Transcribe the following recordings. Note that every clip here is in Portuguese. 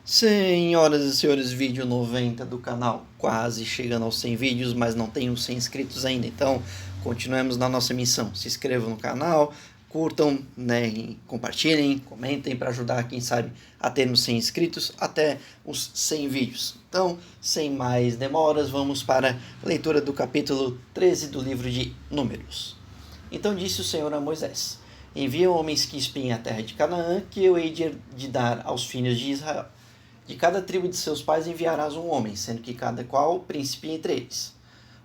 Senhoras e senhores, vídeo 90 do canal, quase chegando aos 100 vídeos, mas não tenho 100 inscritos ainda, então continuemos na nossa missão. Se inscrevam no canal, curtam, né, e compartilhem, comentem para ajudar, quem sabe, a termos 100 inscritos até os 100 vídeos. Então, sem mais demoras, vamos para a leitura do capítulo 13 do livro de Números. Então disse o Senhor a Moisés: envia homens que espiem a terra de Canaã, que eu hei de dar aos filhos de Israel. De cada tribo de seus pais enviarás um homem, sendo que cada qual príncipe entre eles.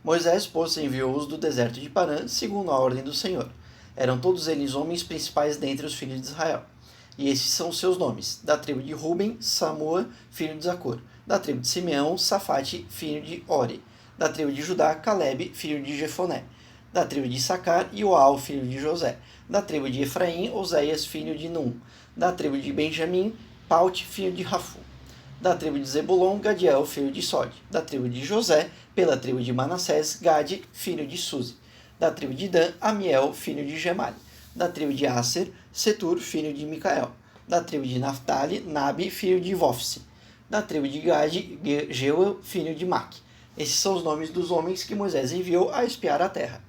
Moisés, pois, enviou-os do deserto de Parã, segundo a ordem do Senhor. Eram todos eles homens principais dentre os filhos de Israel. E estes são os seus nomes: da tribo de Ruben, Samua, filho de Zacor; da tribo de Simeão, Safate, filho de Ori; da tribo de Judá, Calebe, filho de Jefoné; da tribo de Issacar, Ioal, filho de José; da tribo de Efraim, Oséias, filho de Num; da tribo de Benjamim, Paute, filho de Rafu; da tribo de Zebulon, Gadiel, filho de Sode; da tribo de José, pela tribo de Manassés, Gade, filho de Suzi; da tribo de Dan, Amiel, filho de Gemali; da tribo de Aser, Setur, filho de Micael; da tribo de Naphtali, Nabi, filho de Vofse; da tribo de Gade, Jeuel, filho de Maque. Esses são os nomes dos homens que Moisés enviou a espiar a terra.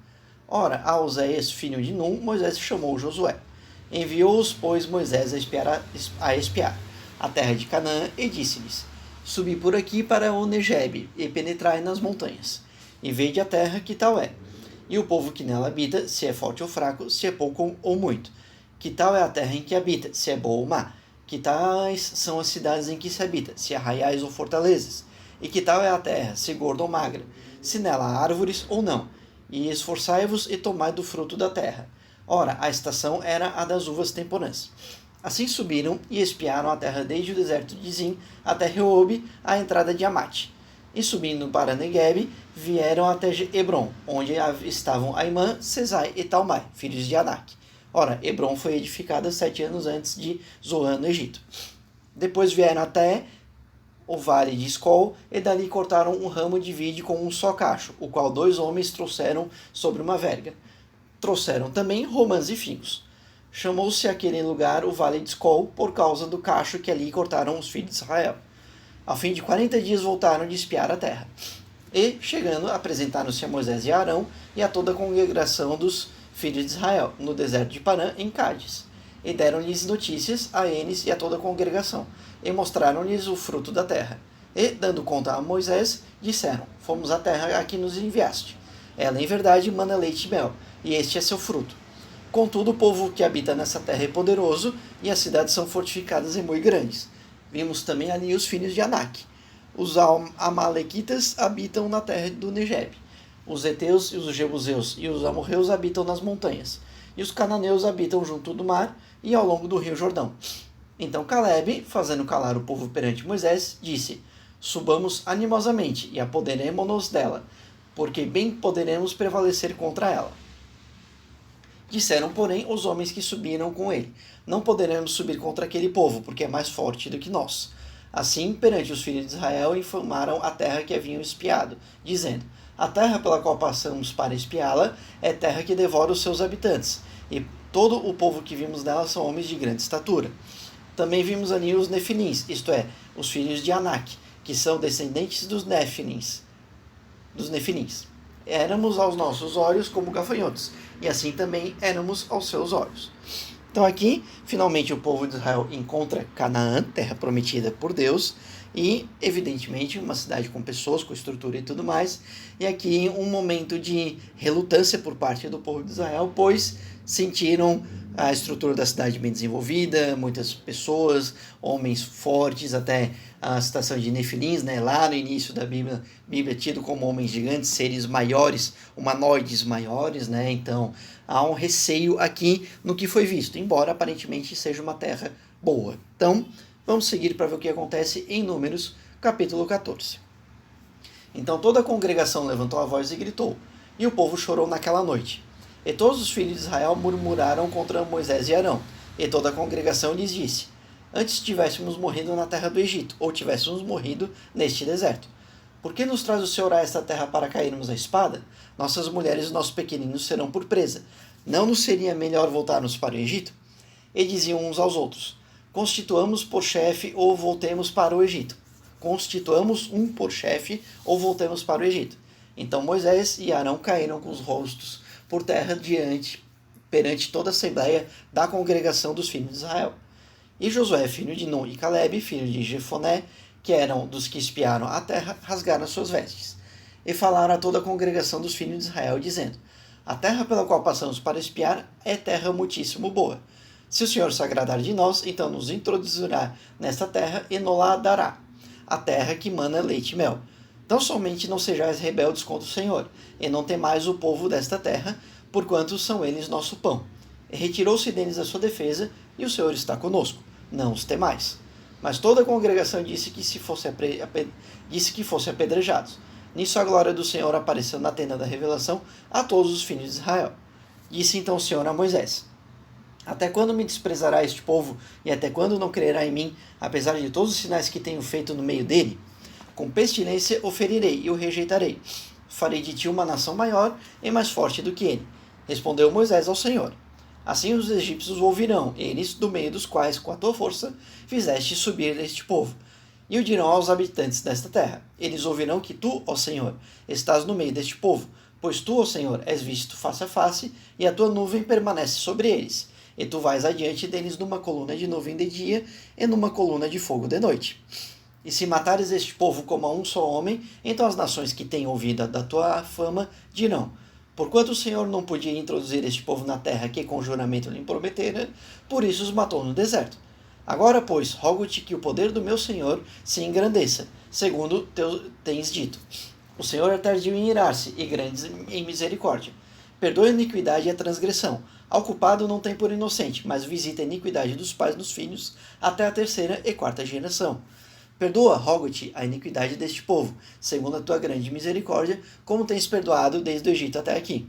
Ora, a Oséias, filho de Num, Moisés chamou Josué. Enviou-os, pois, Moisés a espiar a terra de Canaã, e disse-lhes: subi por aqui para o Negebe, e penetrai nas montanhas, e vede a terra que tal é, e o povo que nela habita, se é forte ou fraco, se é pouco ou muito, que tal é a terra em que habita, se é boa ou má, que tais são as cidades em que se habita, se arraiais ou fortalezas, e que tal é a terra, se gorda ou magra, se nela há árvores ou não, e esforçai-vos e tomai do fruto da terra. Ora, a estação era a das uvas temporãs. Assim subiram e espiaram a terra desde o deserto de Zim até Reobe, a entrada de Amate. E subindo para Neguebe, vieram até Hebron, onde estavam Aimã, Sesai e Talmai, filhos de Anak. Ora, Hebron foi edificada 7 anos antes de Zoan, no Egito. Depois vieram até o vale de Escol, e dali cortaram um ramo de vide com um só cacho, o qual 2 homens trouxeram sobre uma verga. Trouxeram também romãs e figos. Chamou-se aquele lugar o Vale de Escol, por causa do cacho que ali cortaram os filhos de Israel. Ao fim de 40 dias voltaram de espiar a terra. E, chegando, apresentaram-se a Moisés e a Arão e a toda a congregação dos filhos de Israel, no deserto de Parã, em Cádiz. E deram-lhes notícias a eles e a toda a congregação, e mostraram-lhes o fruto da terra. E, dando conta a Moisés, disseram: fomos à terra a que nos enviaste. Ela, em verdade, mana leite e mel, e este é seu fruto. Contudo, o povo que habita nessa terra é poderoso, e as cidades são fortificadas e muito grandes. Vimos também ali os filhos de Anak. Os amalequitas habitam na terra do Negebe. Os heteus e os jebuseus e os amorreus habitam nas montanhas. E os cananeus habitam junto do mar e ao longo do rio Jordão. Então Calebe, fazendo calar o povo perante Moisés, disse: subamos animosamente e apoderemo-nos dela, porque bem poderemos prevalecer contra ela. Disseram, porém, os homens que subiram com ele: não poderemos subir contra aquele povo, porque é mais forte do que nós. Assim, perante os filhos de Israel, informaram a terra que haviam espiado, dizendo: a terra pela qual passamos para espiá-la é terra que devora os seus habitantes, e todo o povo que vimos nela são homens de grande estatura. Também vimos ali os nefilins, isto é, os filhos de Anak, que são descendentes dos nefilins. Éramos aos nossos olhos como gafanhotos, e assim também éramos aos seus olhos. Então aqui, finalmente, o povo de Israel encontra Canaã, terra prometida por Deus, e, evidentemente, uma cidade com pessoas, com estrutura e tudo mais. E aqui um momento de relutância por parte do povo de Israel, pois sentiram a estrutura da cidade bem desenvolvida, muitas pessoas, homens fortes, até a citação de Nefilins, né, lá no início da Bíblia tido como homens gigantes, seres maiores, humanoides maiores, né, então há um receio aqui no que foi visto, embora aparentemente seja uma terra boa. Então, vamos seguir para ver o que acontece em Números, capítulo 14. Então toda a congregação levantou a voz e gritou, e o povo chorou naquela noite. E todos os filhos de Israel murmuraram contra Moisés e Arão, e toda a congregação lhes disse: antes tivéssemos morrido na terra do Egito, ou tivéssemos morrido neste deserto. Por que nos traz o Senhor a esta terra para cairmos à espada? Nossas mulheres e nossos pequeninos serão por presa. Não nos seria melhor voltarmos para o Egito? E diziam uns aos outros: constituamos por chefe ou voltemos para o Egito. Constituamos um por chefe ou voltemos para o Egito. Então Moisés e Arão caíram com os rostos por terra perante toda a assembleia da congregação dos filhos de Israel. E Josué, filho de Nun, e Calebe, filho de Jefoné, que eram dos que espiaram a terra, rasgaram as suas vestes. E falaram a toda a congregação dos filhos de Israel, dizendo: a terra pela qual passamos para espiar é terra muitíssimo boa. Se o Senhor se agradar de nós, então nos introduzirá nesta terra e nos-la dará, a terra que mana leite e mel. Tão somente não sejais rebeldes contra o Senhor, e não temais o povo desta terra, porquanto são eles nosso pão. E retirou-se deles a sua defesa, e o Senhor está conosco. Não os temais. Mas toda a congregação disse que fossem apedrejados. Nisso a glória do Senhor apareceu na tenda da revelação a todos os filhos de Israel. Disse então o Senhor a Moisés: até quando me desprezará este povo, e até quando não crerá em mim, apesar de todos os sinais que tenho feito no meio dele? Com pestilência o ferirei e o rejeitarei. Farei de ti uma nação maior e mais forte do que ele. Respondeu Moisés ao Senhor: assim os egípcios ouvirão, eles, do meio dos quais, com a tua força, fizeste subir este povo. E o dirão aos habitantes desta terra: eles ouvirão que tu, ó Senhor, estás no meio deste povo, pois tu, ó Senhor, és visto face a face, e a tua nuvem permanece sobre eles. E tu vais adiante deles numa coluna de nuvem de dia e numa coluna de fogo de noite. E se matares este povo como a um só homem, então as nações que têm ouvido da tua fama dirão: porquanto o Senhor não podia introduzir este povo na terra que com juramento lhe prometera, por isso os matou no deserto. Agora, pois, rogo-te que o poder do meu Senhor se engrandeça, segundo tens dito. O Senhor é tardio em irar-se e grande em misericórdia. Perdoa a iniquidade e a transgressão. Ao culpado não tem por inocente, mas visita a iniquidade dos pais nos filhos até a terceira e quarta geração. Perdoa, rogo-te, a iniquidade deste povo, segundo a tua grande misericórdia, como tens perdoado desde o Egito até aqui.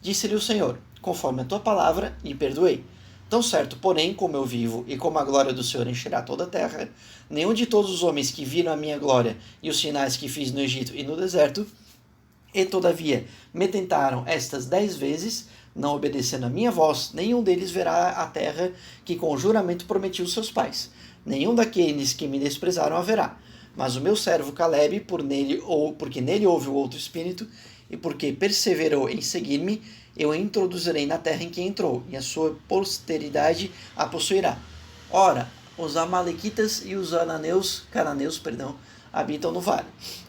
Disse-lhe o Senhor: conforme a tua palavra, lhe perdoei. Tão certo, porém, como eu vivo e como a glória do Senhor encherá toda a terra, nenhum de todos os homens que viram a minha glória e os sinais que fiz no Egito e no deserto, e todavia me tentaram estas 10 vezes, não obedecendo a minha voz, nenhum deles verá a terra que com juramento prometi aos seus pais. Nenhum daqueles que me desprezaram haverá. Mas o meu servo Calebe, porque nele houve o outro espírito, e porque perseverou em seguir-me, eu a introduzirei na terra em que entrou, e a sua posteridade a possuirá. Ora, os amalequitas e os cananeus, habitam no vale.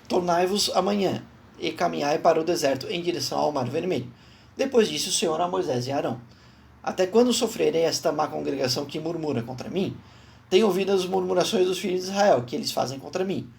Tornai-vos amanhã, e caminhai para o deserto em direção ao mar vermelho. Depois disse o Senhor a Moisés e Arão: até quando sofrerei esta má congregação que murmura contra mim? Tenho ouvido as murmurações dos filhos de Israel, que eles fazem contra mim.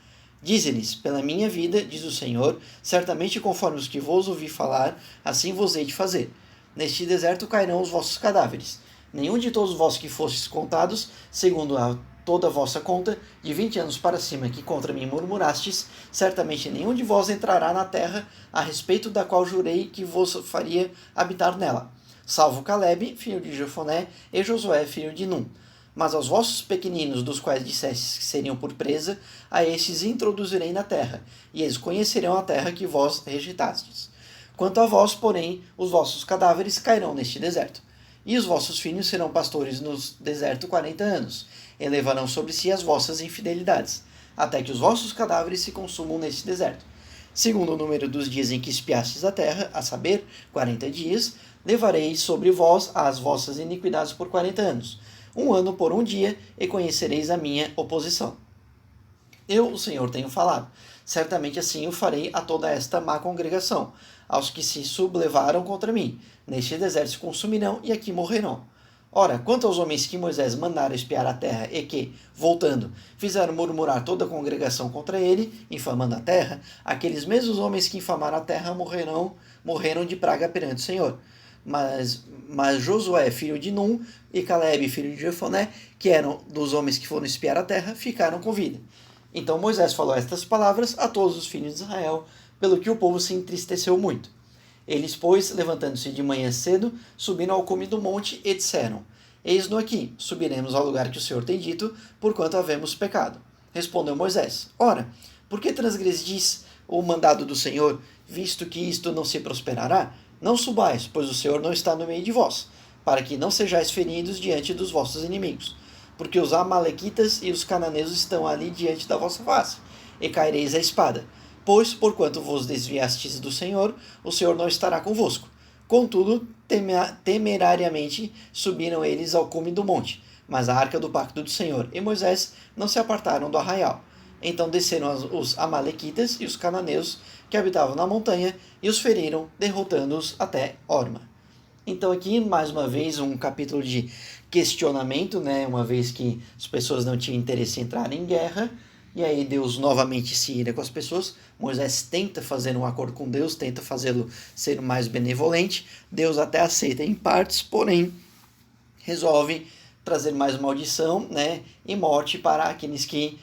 Dize-lhes: pela minha vida, diz o Senhor, certamente conforme os que vos ouvi falar, assim vos hei de fazer. Neste deserto cairão os vossos cadáveres. Nenhum de todos vós que fostes contados, segundo toda a vossa conta, de 20 anos para cima, que contra mim murmurastes, certamente nenhum de vós entrará na terra, a respeito da qual jurei que vos faria habitar nela, salvo Calebe, filho de Jefoné, e Josué, filho de Nun. Mas aos vossos pequeninos, dos quais dissestes que seriam por presa, a estes introduzirei na terra, e eles conhecerão a terra que vós rejeitastes. Quanto a vós, porém, os vossos cadáveres cairão neste deserto. E os vossos filhos serão pastores no deserto 40 anos, e levarão sobre si as vossas infidelidades, até que os vossos cadáveres se consumam neste deserto. Segundo o número dos dias em que espiastes a terra, a saber, 40 dias, levarei sobre vós as vossas iniquidades por 40 anos, 1 ano por 1 dia, e conhecereis a minha oposição. Eu, o Senhor, tenho falado. Certamente assim o farei a toda esta má congregação, aos que se sublevaram contra mim. Neste deserto se consumirão e aqui morrerão. Ora, quanto aos homens que Moisés mandara espiar a terra e que, voltando, fizeram murmurar toda a congregação contra ele, infamando a terra, aqueles mesmos homens que infamaram a terra morreram de praga perante o Senhor. Mas Josué, filho de Nun, e Calebe, filho de Jefoné, que eram dos homens que foram espiar a terra, ficaram com vida. Então Moisés falou estas palavras a todos os filhos de Israel, pelo que o povo se entristeceu muito. Eles, pois, levantando-se de manhã cedo, subiram ao cume do monte e disseram: eis-no aqui, subiremos ao lugar que o Senhor tem dito, porquanto havemos pecado. Respondeu Moisés: ora, por que transgredis o mandado do Senhor, visto que isto não se prosperará? Não subais, pois o Senhor não está no meio de vós, para que não sejais feridos diante dos vossos inimigos. porque os amalequitas e os cananeus estão ali diante da vossa face, e caireis a espada. Pois, porquanto vos desviastes do Senhor, o Senhor não estará convosco. Contudo, temerariamente subiram eles ao cume do monte, mas a arca do pacto do Senhor e Moisés não se apartaram do arraial. Então desceram os amalequitas e os cananeus que habitavam na montanha e os feriram, derrotando-os até Horma. Então aqui, mais uma vez, um capítulo de questionamento, né? Uma vez que as pessoas não tinham interesse em entrar em guerra, e aí Deus novamente se ira com as pessoas. Moisés tenta fazer um acordo com Deus, tenta fazê-lo ser mais benevolente. Deus até aceita em partes, porém resolve trazer mais maldição, né? E morte para aqueles que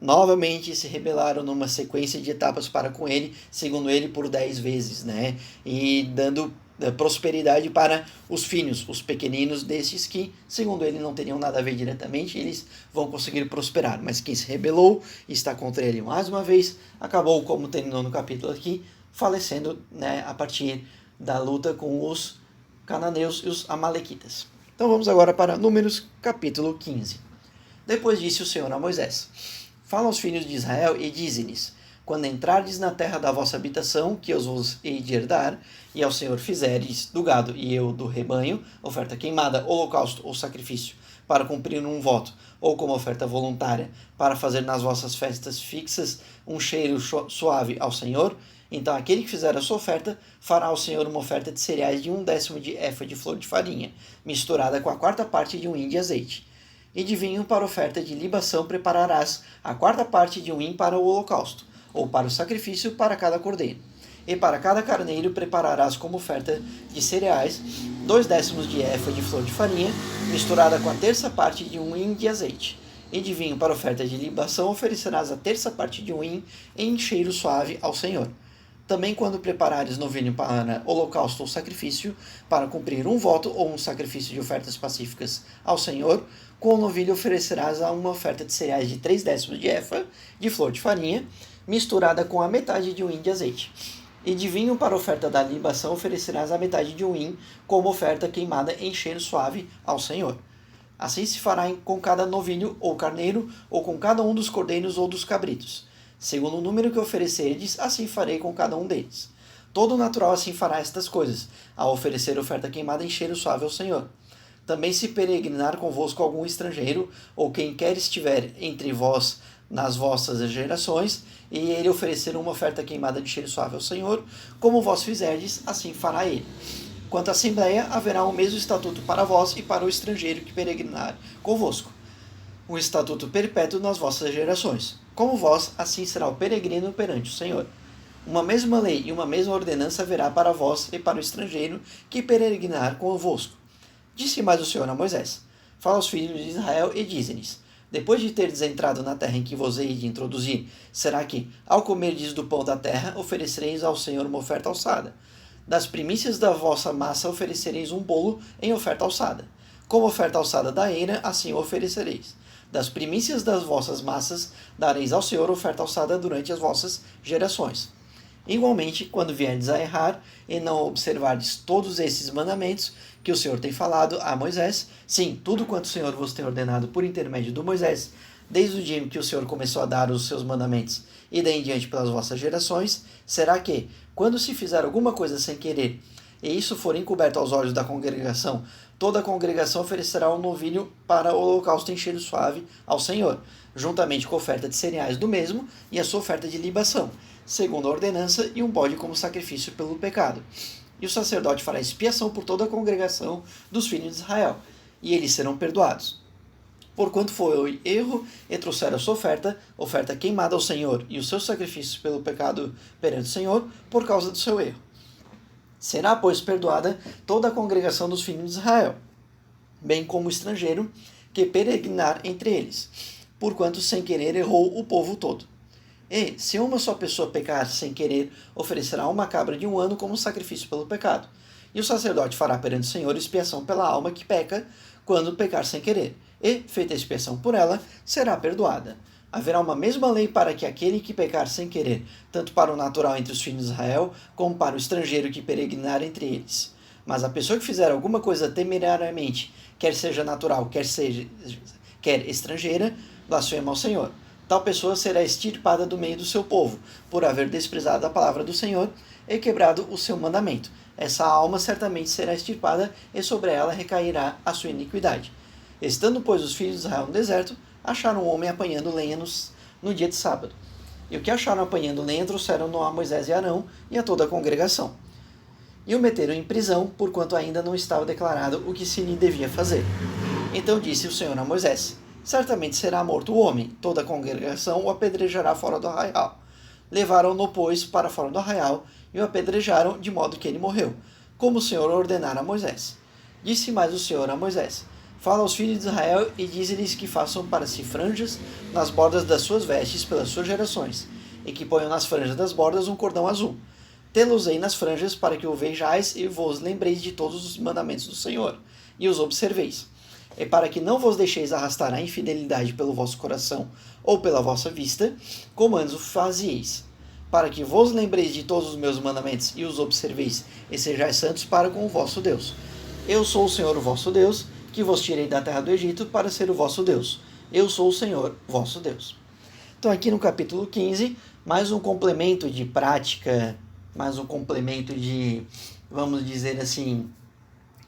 novamente se rebelaram numa sequência de etapas para com ele, segundo ele, por 10 vezes, né? E dando prosperidade para os filhos, os pequeninos desses que, segundo ele, não teriam nada a ver diretamente, eles vão conseguir prosperar. Mas quem se rebelou e está contra ele mais uma vez, acabou, como terminou no capítulo aqui, falecendo, né, a partir da luta com os cananeus e os amalequitas. Então vamos agora para Números, capítulo 15. Depois disse o Senhor a Moisés: Fala aos filhos de Israel e dize-lhes: Quando entrardes na terra da vossa habitação, que eu vos hei de herdar, e ao Senhor fizeres do gado e eu do rebanho, oferta queimada, holocausto ou sacrifício, para cumprir um voto, ou como oferta voluntária, para fazer nas vossas festas fixas um cheiro suave ao Senhor, então aquele que fizer a sua oferta fará ao Senhor uma oferta de cereais de 1/10 de efa de flor de farinha, misturada com a 4ª parte de um hin de azeite. E de vinho para oferta de libação prepararás a 4ª parte de um hin para o holocausto, ou para o sacrifício para cada cordeiro. E para cada carneiro prepararás como oferta de cereais 2/10 de efa de flor de farinha, misturada com a 1/3 parte de um hin de azeite. E de vinho para oferta de libação oferecerás a 1/3 parte de um hin em cheiro suave ao Senhor. Também quando preparares novilho para holocausto ou sacrifício, para cumprir um voto ou um sacrifício de ofertas pacíficas ao Senhor, com o novilho oferecerás uma oferta de cereais de 3/10 de efa de flor de farinha, misturada com a metade de um hin de azeite. E de vinho para oferta da libação oferecerás a metade de um hin como oferta queimada em cheiro suave ao Senhor. Assim se fará com cada novilho ou carneiro, ou com cada um dos cordeiros ou dos cabritos. Segundo o número que oferecerdes, assim farei com cada um deles. Todo natural assim fará estas coisas, ao oferecer oferta queimada em cheiro suave ao Senhor. Também se peregrinar convosco algum estrangeiro, ou quem quer estiver entre vós nas vossas gerações, e ele oferecer uma oferta queimada de cheiro suave ao Senhor, como vós fizerdes, assim fará ele. Quanto à Assembleia, haverá o mesmo estatuto para vós e para o estrangeiro que peregrinar convosco. Um estatuto perpétuo nas vossas gerações. Como vós, assim será o peregrino perante o Senhor. Uma mesma lei e uma mesma ordenança haverá para vós e para o estrangeiro que peregrinar convosco. Disse mais o Senhor a Moisés: Fala aos filhos de Israel e dize-lhes: Depois de teres entrado na terra em que vos hei de introduzir, será que, ao comerdes do pão da terra, oferecereis ao Senhor uma oferta alçada? Das primícias da vossa massa oferecereis um bolo em oferta alçada. Como oferta alçada da eira, assim o oferecereis. Das primícias das vossas massas dareis ao Senhor oferta alçada durante as vossas gerações. Igualmente, quando vierdes a errar e não observardes todos esses mandamentos que o Senhor tem falado a Moisés, sim, tudo quanto o Senhor vos tem ordenado por intermédio de Moisés, desde o dia em que o Senhor começou a dar os seus mandamentos e daí em diante pelas vossas gerações, será que, quando se fizer alguma coisa sem querer, e isso for encoberto aos olhos da congregação, toda a congregação oferecerá um novilho para o holocausto em cheiro suave ao Senhor, juntamente com a oferta de cereais do mesmo e a sua oferta de libação, segundo a ordenança, e um bode como sacrifício pelo pecado. E o sacerdote fará expiação por toda a congregação dos filhos de Israel, e eles serão perdoados. Porquanto foi erro e trouxeram a sua oferta queimada ao Senhor, e os seus sacrifícios pelo pecado perante o Senhor, por causa do seu erro. Será, pois, perdoada toda a congregação dos filhos de Israel, bem como o estrangeiro que peregrinar entre eles, porquanto sem querer errou o povo todo. E, se uma só pessoa pecar sem querer, oferecerá uma cabra de 1 ano como sacrifício pelo pecado. E o sacerdote fará perante o Senhor expiação pela alma que peca, quando pecar sem querer. E, feita a expiação por ela, será perdoada. Haverá uma mesma lei para que aquele que pecar sem querer, tanto para o natural entre os filhos de Israel, como para o estrangeiro que peregrinar entre eles. Mas a pessoa que fizer alguma coisa temerariamente, quer seja natural, quer estrangeira, blasfema ao Senhor. Tal pessoa será extirpada do meio do seu povo, por haver desprezado a palavra do Senhor e quebrado o seu mandamento. Essa alma certamente será extirpada, e sobre ela recairá a sua iniquidade. Estando, pois, os filhos de Israel no deserto, acharam um homem apanhando lenha no dia de sábado. E o que acharam apanhando lenha trouxeram-no a Moisés e Arão e a toda a congregação. E o meteram em prisão, porquanto ainda não estava declarado o que se lhe devia fazer. Então disse o Senhor a Moisés: certamente será morto o homem, toda a congregação o apedrejará fora do arraial. Levaram-no, pois, para fora do arraial, e o apedrejaram, de modo que ele morreu, como o Senhor ordenara a Moisés. Disse mais o Senhor a Moisés: fala aos filhos de Israel e dize-lhes que façam para si franjas nas bordas das suas vestes pelas suas gerações, e que ponham nas franjas das bordas um cordão azul. Tê-los-ei nas franjas para que o vejais e vos lembreis de todos os mandamentos do Senhor, e os observeis. E para que não vos deixeis arrastar a infidelidade pelo vosso coração ou pela vossa vista, como antes o fazieis, para que vos lembreis de todos os meus mandamentos e os observeis, e sejais santos para com o vosso Deus. Eu sou o Senhor, o vosso Deus, que vos tirei da terra do Egito para ser o vosso Deus. Eu sou o Senhor, vosso Deus. Então aqui no capítulo 15, mais um complemento de prática, mais um complemento de, vamos dizer assim,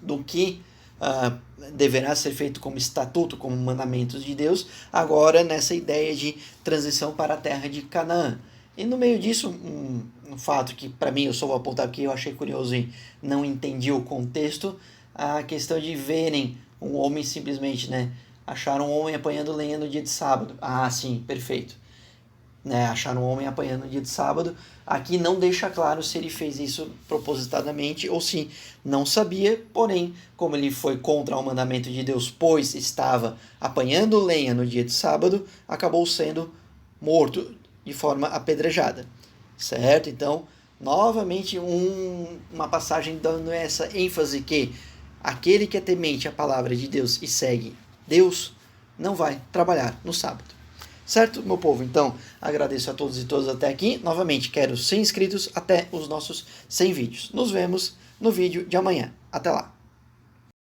do que deverá ser feito como estatuto, como mandamentos de Deus, agora nessa ideia de transição para a terra de Canaã. E no meio disso, um fato que para mim eu só vou apontar porque eu achei curioso e não entendi o contexto, a questão de verem um homem simplesmente, acharam um homem apanhando lenha no dia de sábado. Ah, sim, perfeito. Acharam um homem apanhando no dia de sábado. Aqui não deixa claro se ele fez isso propositadamente ou se não sabia, porém, como ele foi contra o mandamento de Deus, pois estava apanhando lenha no dia de sábado, acabou sendo morto de forma apedrejada. Certo? Então, novamente, uma passagem dando essa ênfase que aquele que é temente à palavra de Deus e segue Deus não vai trabalhar no sábado. Certo, meu povo? Então, agradeço a todos e todas até aqui. Novamente, quero 100 inscritos até os nossos 100 vídeos. Nos vemos no vídeo de amanhã. Até lá!